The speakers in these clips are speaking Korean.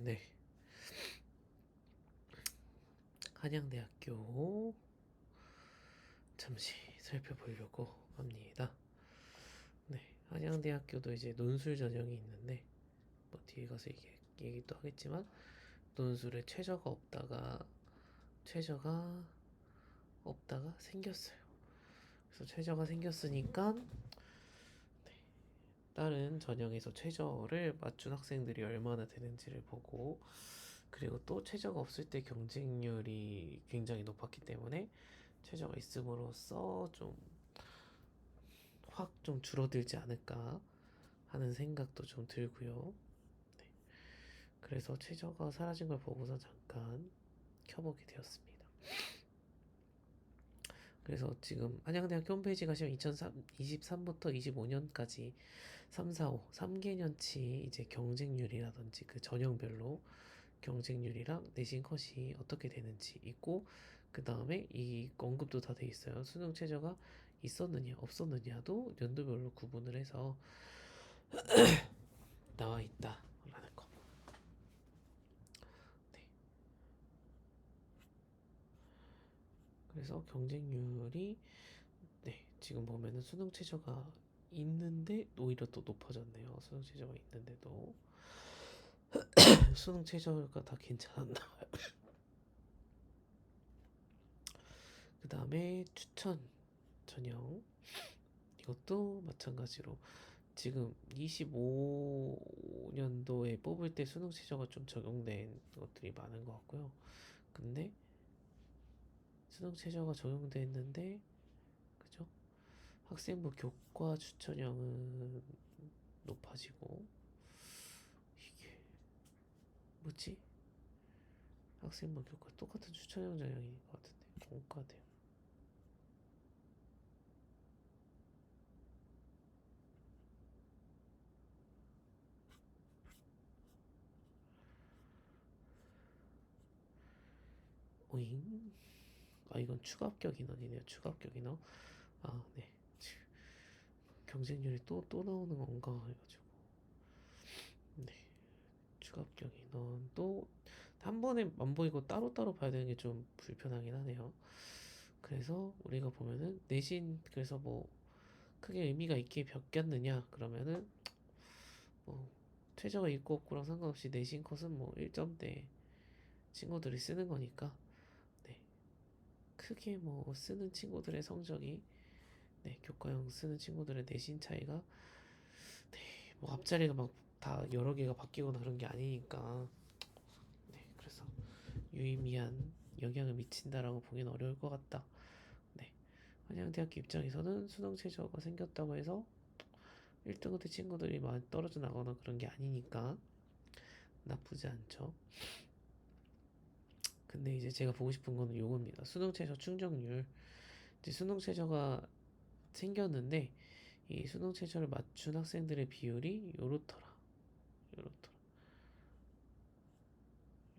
네. 한양대학교 잠시 살펴보려고 합니다. 네. 한양대학교도 이제 논술 전형이 있는데 뭐 뒤에 가서 얘기도 하겠지만 논술에 최저가 없다가 생겼어요. 그래서 최저가 생겼으니까 다른 전형에서 최저를 맞춘 학생들이 얼마나 되는지를 보고, 그리고 또 최저가 없을 때 경쟁률이 굉장히 높았기 때문에 최저가 있음으로써 좀 확 좀 줄어들지 않을까 하는 생각도 좀 들고요. 네. 그래서 최저가 사라진 걸 보고서 잠깐 켜보게 되었습니다. 그래서 지금 한양대학교 홈페이지 가시면 2023부터 25년까지 3, 4, 5, 3개년치 이제 경쟁률이라든지 그 전형별로 경쟁률이랑 내신 컷이 어떻게 되는지 있고, 그 다음에 이 언급도 다 돼 있어요. 수능 최저가 있었느냐 없었느냐도 연도별로 구분을 해서 나와 있다라는 거. 네. 그래서 경쟁률이 지금 보면은 수능 최저가 있는데 오히려 또 높아졌네요. 수능 최저가 있는데도 수능 최저가 다 괜찮았나 봐요. 그 다음에 추천 전형, 이것도 마찬가지로 지금 25년도에 뽑을 때 수능 최저가 좀 적용된 것들이 많은 것 같고요. 근데 수능 최저가 적용됐는데, 그죠? 학생부 교과 추천형은 높아지고, 이게 뭐지? 학생부 교과 똑같은 추천형 전형인 것 같은데 공과대요. 오잉? 아, 이건 추가 합격 인원이네요. 추가 합격 인원. 아, 네. 경쟁률이 또 나오는 건가 해가지고. 네. 추가 합격 인원도 한 번에 안 보이고 따로따로 봐야 되는 게 좀 불편하긴 하네요. 그래서 우리가 보면은 내신, 그래서 뭐 크게 의미가 있게 바뀌었느냐 그러면은 뭐 최저가 있고 없고랑 상관없이 내신 컷은 뭐 1점대 친구들이 쓰는 거니까, 네. 크게 뭐 쓰는 친구들의 성적이, 교과형 쓰는 친구들의 내신 차이가, 뭐 앞자리가 막 다 여러 개가 바뀌거나 그런 게 아니니까, 그래서 유의미한 영향을 미친다라고 보기는 어려울 것 같다. 네. 한양대학교 입장에서는 수능 최저가 생겼다고 해서 1등급대 친구들이 많이 떨어져 나거나 그런 게 아니니까 나쁘지 않죠. 근데 이제 제가 보고 싶은 거는 요겁니다. 수능 최저 충족률. 이제 수능 최저가 생겼는데 이 수능 최저를 맞춘 학생들의 비율이 요렇더라. 요렇더라.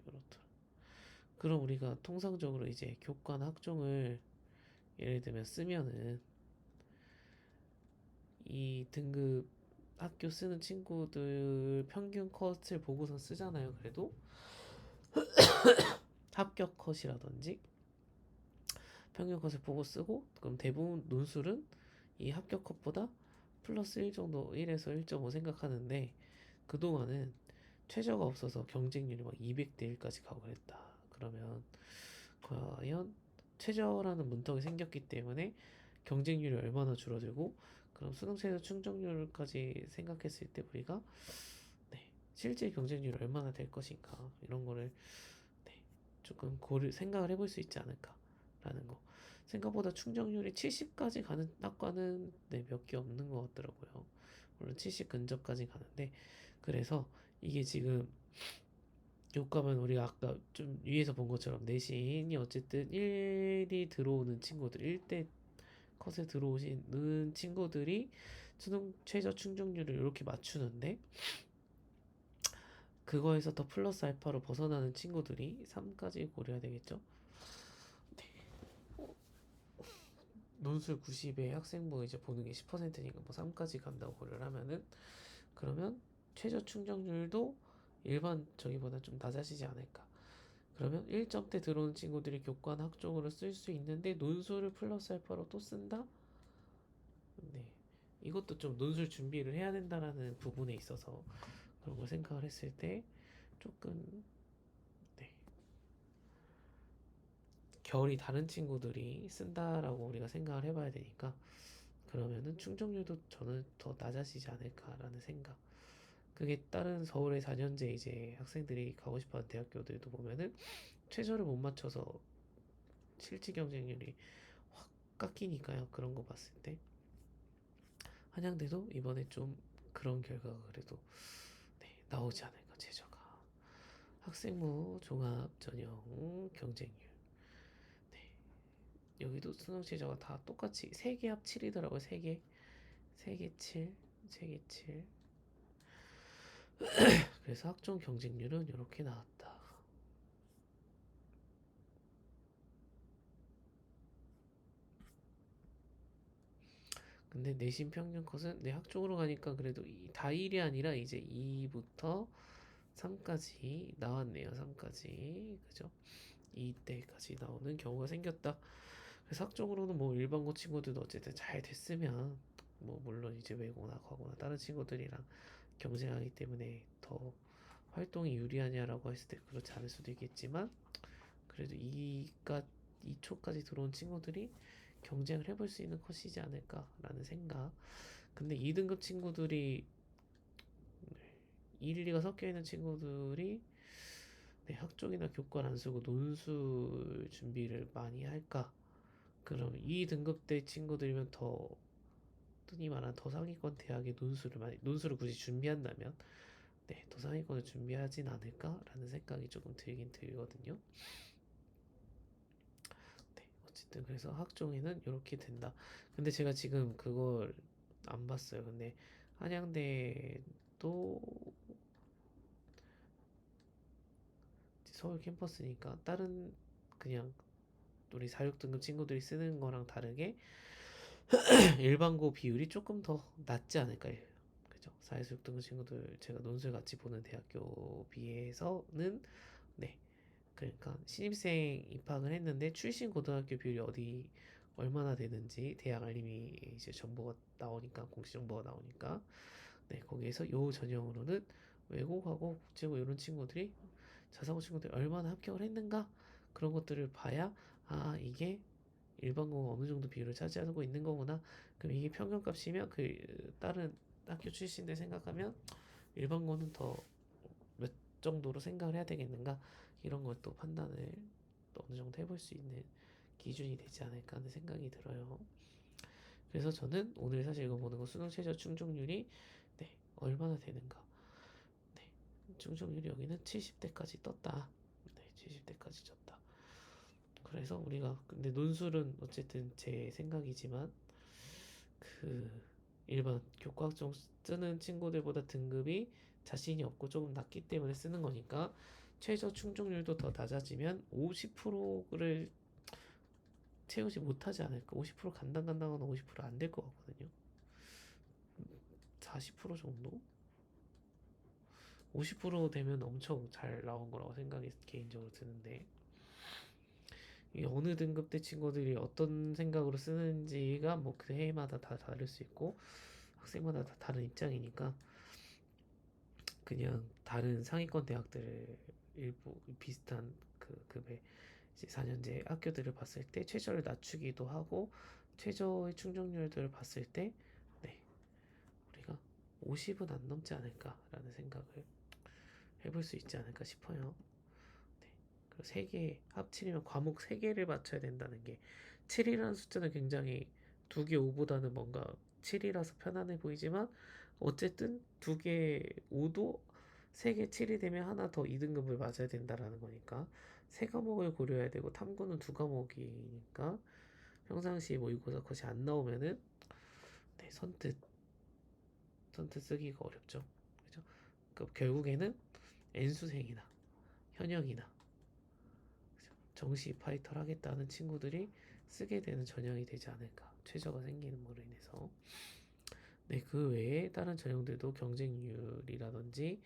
요렇더라. 그럼 우리가 통상적으로 이제 교과나 학종을 예를 들면 쓰면은 이 등급 학교 쓰는 친구들 평균 컷을 보고서 쓰잖아요. 그래도 합격 컷이라든지 평균 컷을 보고 쓰고, 그럼 대부분 논술은 이 합격 컷보다 플러스 1 정도, 1에서 1.5 생각하는데, 그동안은 최저가 없어서 경쟁률이 막 200대 1까지 가고 그랬다. 그러면 과연 최저라는 문턱이 생겼기 때문에 경쟁률이 얼마나 줄어들고, 그럼 수능 최저 충족률까지 생각했을 때 우리가 실제 경쟁률이 얼마나 될 것인가, 이런 거를 조금 생각을 해볼 수 있지 않을까라는 거. 생각보다 충족률이 70까지 가는 학과는 몇 개 없는 것 같더라고요. 물론 70 근접까지 가는데, 그래서 이게 지금 교과면 우리가 아까 좀 위에서 본 것처럼 내신이 어쨌든 1이 들어오는 친구들, 1대 컷에 들어오시는 친구들이 수능 최저 충족률을 이렇게 맞추는데, 그거에서 더 플러스 알파로 벗어나는 친구들이 3까지 고려해야 되겠죠. 논술 90에 학생부 이제 보는 게 10%니까 뭐 3까지 간다고 고려를 하면은, 그러면 최저 충족률도 일반 저기보다 좀 낮아지지 않을까. 그러면 1점대 들어오는 친구들이 교과는 학종으로 쓸 수 있는데 논술을 플러스 알파로 또 쓴다? 네. 이것도 좀 논술 준비를 해야 된다라는 부분에 있어서 그런 걸 생각을 했을 때 조금 네. 결이 다른 친구들이 쓴다라고 우리가 생각을 해봐야 되니까 그러면은 충족률도 저는 더 낮아지지 않을까라는 생각. 그게 다른 서울의 4년제 이제 학생들이 가고 싶어하는 대학교들도 보면은 최저를 못 맞춰서 실지 경쟁률이 확 깎이니까요. 그런 거 봤을 때 한양대도 이번에 좀 그런 결과가 그래도 네, 나오지 않을까 최저가. 학생부 종합 전형 경쟁률. 네, 여기도 수능 최저가 다 똑같이 3개 합 7이더라고요. 3개. 3개 7. 3개 7. 그래서 학종 경쟁률은 이렇게 나왔다. 근데 내신 평균 컷은 내 학종으로 가니까 그래도 다 1이 아니라 이제 2부터 3까지 나왔네요. 3까지. 그죠? 2대까지 나오는 경우가 생겼다. 그래서 학종으로는 뭐 일반고 친구들도 어쨌든 잘 됐으면 뭐 물론 이제 외고나 과거나 다른 친구들이랑 경쟁하기 때문에 더 활동이 유리하냐라고 했을 때 그렇지 않을 수도 있겠지만 그래도 2초까지 들어온 친구들이 경쟁을 해볼 수 있는 컷이지 않을까라는 생각. 근데 2등급 친구들이 1, 2가 섞여 있는 친구들이 네, 학종이나 교과를 안 쓰고 논술 준비를 많이 할까? 그럼 2등급대 친구들이면 더 흔히 말하는 더 상위권 대학의 논술을 굳이 준비한다면 네, 더 상위권을 준비하진 않을까라는 생각이 조금 들긴 들거든요. 네, 어쨌든 그래서 학종에는 이렇게 된다. 근데 제가 지금 그걸 안 봤어요. 근데 한양대도 서울 캠퍼스니까 다른 그냥 우리 4, 6등급 친구들이 쓰는 거랑 다르게 일반고 비율이 조금 더 낮지 않을까요? 그죠? 4, 6등급 친구들 제가 논술 같이 보는 대학교 비해서는 네, 그러니까 신입생 입학을 했는데 출신 고등학교 비율이 어디 얼마나 되는지 대학 알림이 이제 정보가 나오니까 공식 정보가 나오니까 네 거기에서 요 전형으로는 외국하고 국제고 이런 친구들이 자사고 친구들이 얼마나 합격을 했는가 그런 것들을 봐야 아 이게 일반고가 어느 정도 비율을 차지하고 있는 거구나. 그럼 이게 평균값이면 그 다른 학교 출신들 생각하면 일반고는 더 몇 정도로 생각을 해야 되겠는가 이런 것도 판단을 또 어느 정도 해볼 수 있는 기준이 되지 않을까 하는 생각이 들어요. 그래서 저는 오늘 사실 이거 보는 거 수능 최저 충족률이 네, 얼마나 되는가. 네, 충족률이 여기는 70대까지 떴다. 네, 70대까지 졌다. 그래서 우리가 근데 논술은 어쨌든 제 생각이지만 그 일반 교과학종 쓰는 친구들보다 등급이 자신이 없고 조금 낮기 때문에 쓰는 거니까 최저 충족률도 더 낮아지면 50%를 채우지 못하지 않을까. 50% 간당간당한 50%안 될 것 같거든요. 40% 정도? 50% 되면 엄청 잘 나온 거라고 생각이 개인적으로 드는데 이 어느 등급대 친구들이 어떤 생각으로 쓰는지가 뭐 그 해마다 다 다를 수 있고 학생마다 다 다른 입장이니까 그냥 다른 상위권 대학들 일부 비슷한 그 급의 이제 4년제 학교들을 봤을 때 최저를 낮추기도 하고 최저의 충족률들을 봤을 때 네, 우리가 50은 안 넘지 않을까라는 생각을 해볼 수 있지 않을까 싶어요. 네. 그리고 3개 합치면 과목 3개를 맞춰야 된다는 게 7이라는 숫자는 굉장히 2개 5보다는 뭔가 7이라서 편안해 보이지만 어쨌든 2개 5도 3개 7이 되면 하나 더 2등급을 맞아야 된다라는 거니까 3과목을 고려해야 되고 탐구는 2과목이니까 평상시에 모의고사 컷이 안 나오면은 네, 선뜻 쓰기가 어렵죠. 그죠? 그 결국에는 N수생이나 현역이나 정시 파이터를 하겠다는 친구들이 쓰게 되는 전형이 되지 않을까. 최저가 생기는 거로 인해서. 네, 그 외에 다른 전형들도 경쟁률이라든지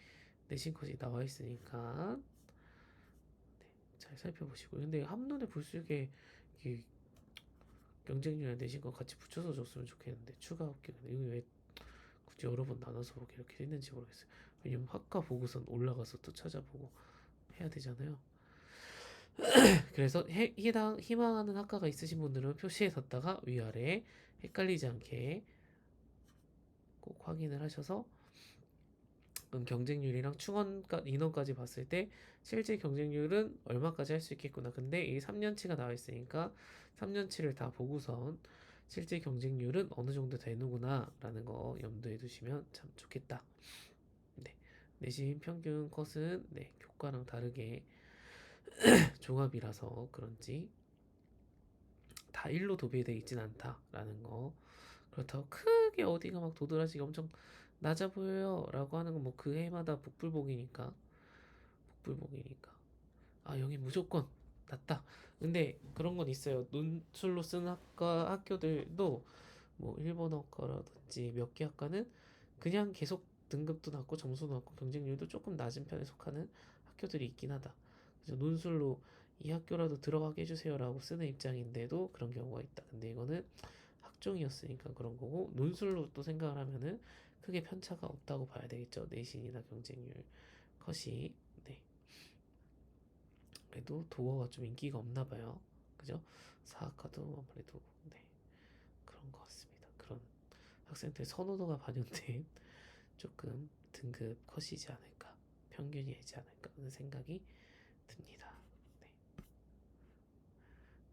내신 컷이 나와 있으니까 잘 살펴보시고. 근데 한눈에 볼 수 있게 이 경쟁률이랑 내신 컷 같이 붙여서 줬으면 좋겠는데 추가 합격은 이거 왜 굳이 여러 번 나눠서 보게 이렇게 했는지 모르겠어요. 왜냐면 학과 보고선 올라가서 또 찾아보고 해야 되잖아요. 그래서 해당 희망하는 학과가 있으신 분들은 표시에 뒀다가 위아래 헷갈리지 않게 꼭 확인을 하셔서 경쟁률이랑 충원가 인원까지 봤을 때 실제 경쟁률은 얼마까지 할 수 있겠구나. 근데 이 3년치가 나와 있으니까 3년치를 다 보고선 실제 경쟁률은 어느 정도 되는구나 라는 거 염두에 두시면 참 좋겠다. 네. 내신 평균 컷은 교과랑 다르게 종합이라서 그런지 다 1로 도배되어 있진 않다라는 거. 그렇다고 크게 어디가 막 도드라지게 엄청 낮아 보여요 라고 하는 건 뭐 그 해마다 복불복이니까 아 여기 무조건 낮다. 근데 그런 건 있어요. 논술로 쓰는 학교들도 뭐 일본어과라든지 몇 개 학과는 그냥 계속 등급도 낮고 점수도 낮고 경쟁률도 조금 낮은 편에 속하는 학교들이 있긴 하다. 그래서 논술로 이 학교라도 들어가게 해주세요라고 쓰는 입장인데도 그런 경우가 있다. 근데 이거는 학종이었으니까 그런 거고 논술로 또 생각을 하면은 크게 편차가 없다고 봐야 되겠죠. 내신이나 경쟁률 컷이. 네. 그래도 도어가 좀 인기가 없나 봐요. 그죠? 사학과도 아무래도 그런 것 같습니다. 그런 학생들의 선호도가 반영된 조금 등급 컷이지 않을까, 평균이지 않을까 하는 생각이 듭니다.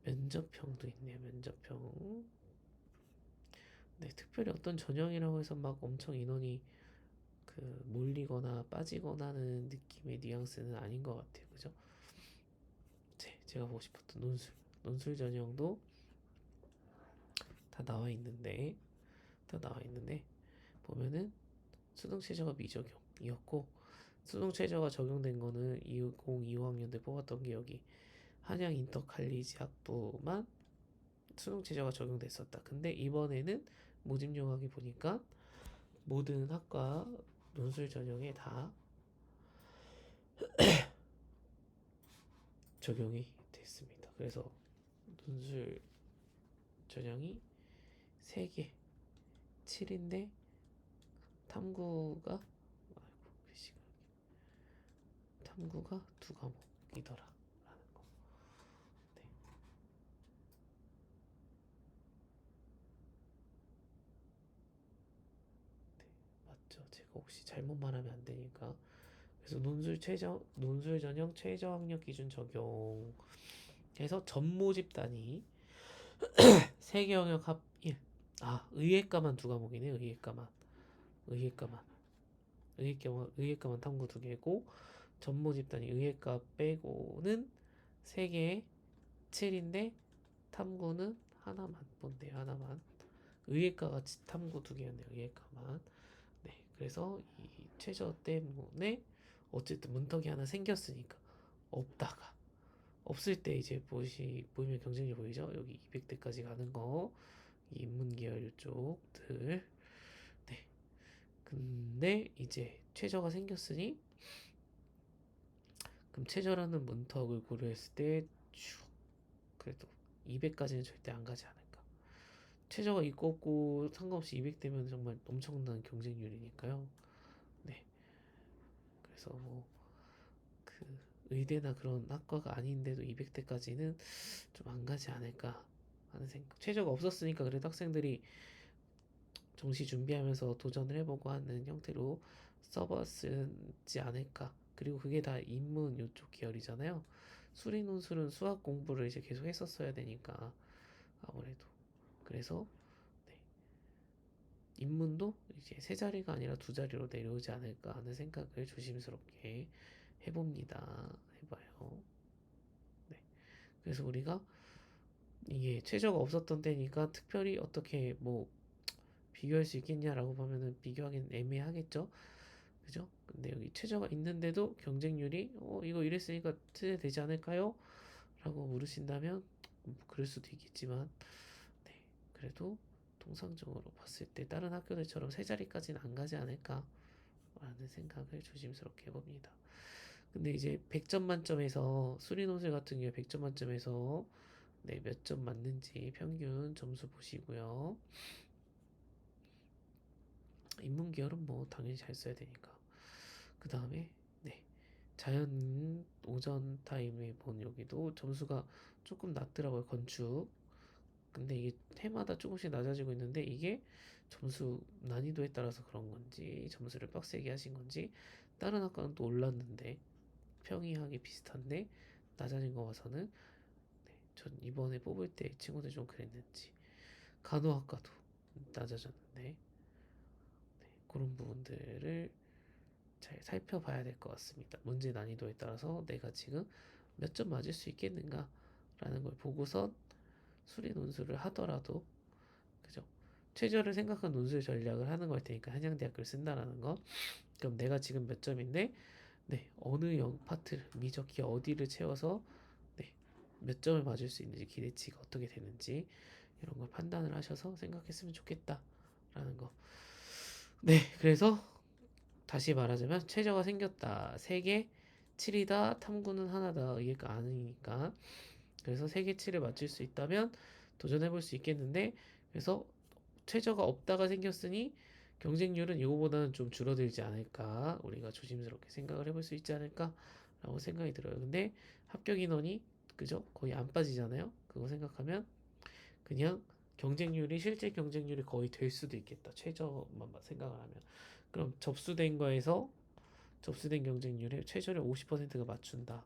네. 면접형도 있네요. 면접형. 네, 특별히 어떤 전형이라고 해서 막 엄청 인원이 몰리거나 빠지거나 하는 느낌의 뉘앙스는 아닌 것 같아요. 그죠? 제가 보고 싶었던 논술 전형도 다 나와 있는데, 보면은 수능 최저가 미적용이었고, 수능 최저가 적용된 거는 2025학년 때 뽑았던 게 여기 한양 인터칼리지 학부만 수능 최저가 적용됐었다. 근데 이번에는 모집용하기 보니까 모든 학과 논술 전형에 다 적용이 됐습니다. 그래서 논술 전형이 3개 7인데 탐구가 글씨가 탐구가 2과목이더라 라는 거. 네. 맞죠? 제가 혹시 잘못 말하면 안 되니까. 그래서 논술 전형 최저 학력 기준 적용해서 전모집 단위 세개 영역 합 1. 아, 의예과만 2과목이네. 의예과만 의예과만 탐구 2개고 전모집 단위 의예과 빼고는 3개에 7인데 탐구는 하나만 본대요. 하나만. 의예과가 탐구 2개였네요. 의예과만. 네. 그래서 이 최저 때문에 어쨌든 문턱이 하나 생겼으니까 없다가 없을 때 이제 보이면 경쟁률 보이죠? 여기 200대까지 가는 거. 이 인문계열 이쪽들. 네. 근데 이제 최저가 생겼으니 그럼 최저라는 문턱을 고려했을 때 그래도 200까지는 절대 안 가지 않을까. 최저가 있고 없고 상관없이 200대면 정말 엄청난 경쟁률이니까요. 네. 그래서 뭐 그 의대나 그런 학과가 아닌데도 200대까지는 좀 안 가지 않을까 하는 생각. 최저가 없었으니까 그래도 학생들이 정시 준비하면서 도전을 해보고 하는 형태로 써봤지 않을까. 그리고 그게 다 인문 요쪽 계열이잖아요. 수리 논술은 수학 공부를 이제 계속 했었어야 되니까 아무래도 그래서 네. 인문도 이제 세 자리가 아니라 두 자리로 내려오지 않을까 하는 생각을 조심스럽게 해봅니다. 해봐요. 네. 그래서 우리가 이게 최저가 없었던 때니까 특별히 어떻게 뭐 비교할 수 있겠냐라고 보면은 비교하기는 애매하겠죠. 그죠? 근데 여기 최저가 있는데도 경쟁률이 이거 이랬으니까 최저 되지 않을까요? 라고 물으신다면 뭐 그럴 수도 있겠지만 네. 그래도 통상적으로 봤을 때 다른 학교들처럼 세 자리까지는 안 가지 않을까 라는 생각을 조심스럽게 해봅니다. 근데 이제 100점 만점에서 수리논술 같은 경우에 100점 만점에서 네, 몇 점 맞는지 평균 점수 보시고요. 인문계열은 뭐 당연히 잘 써야 되니까. 그 다음에 네, 자연 오전 타임에 본 여기도 점수가 조금 낮더라고요. 건축. 근데 이게 해마다 조금씩 낮아지고 있는데 이게 점수 난이도에 따라서 그런 건지 점수를 빡세게 하신 건지 다른 학과는 또 올랐는데 평이하게 비슷한데 낮아진 거 봐서는 네, 전 이번에 뽑을 때 친구들 좀 그랬는지 간호학과도 낮아졌는데 네, 그런 부분들을 잘 살펴봐야 될 것 같습니다. 문제 난이도에 따라서 내가 지금 몇 점 맞을 수 있겠는가 라는 걸 보고선 수리 논술을 하더라도 그죠? 최저를 생각한 논술 전략을 하는 걸 테니까 한양대학교를 쓴다라는 거. 그럼 내가 지금 몇 점인데 네, 어느 영 파트를 미적기 어디를 채워서 네, 몇 점을 맞을 수 있는지 기대치가 어떻게 되는지 이런 걸 판단을 하셔서 생각했으면 좋겠다라는 거. 네, 그래서 다시 말하자면 최저가 생겼다. 3개 7이다. 탐구는 하나다. 이게 아니니까. 그래서 3개 7을 맞출 수 있다면 도전해 볼 수 있겠는데 그래서 최저가 없다가 생겼으니 경쟁률은 이거보다는 좀 줄어들지 않을까 우리가 조심스럽게 생각을 해볼 수 있지 않을까라고 생각이 들어요. 근데 합격 인원이 그죠? 거의 안 빠지잖아요. 그거 생각하면 그냥 경쟁률이 실제 경쟁률이 거의 될 수도 있겠다. 최저만 생각을 하면 그럼 접수된 거에서 접수된 경쟁률에 최저를 50%가 맞춘다.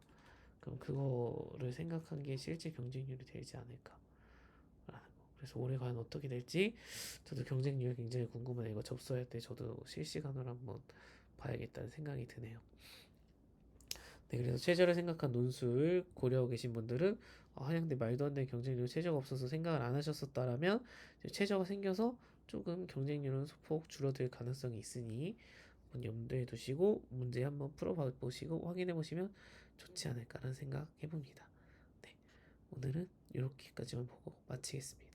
그럼 그거를 생각한 게 실제 경쟁률이 되지 않을까. 그래서 올해 과연 어떻게 될지 저도 경쟁률 굉장히 궁금해요. 이거 접수할 때 저도 실시간으로 한번 봐야겠다는 생각이 드네요. 네, 그래서 최저를 생각한 논술 고려하고 계신 분들은 한양대 말도 안 되는 경쟁률 최저가 없어서 생각을 안 하셨었다라면 최저가 생겨서 조금 경쟁률은 소폭 줄어들 가능성이 있으니 한번 염두에 두시고 문제 한번 풀어보시고 확인해 보시면 좋지 않을까라는 생각 해봅니다. 네, 오늘은 이렇게까지만 보고 마치겠습니다.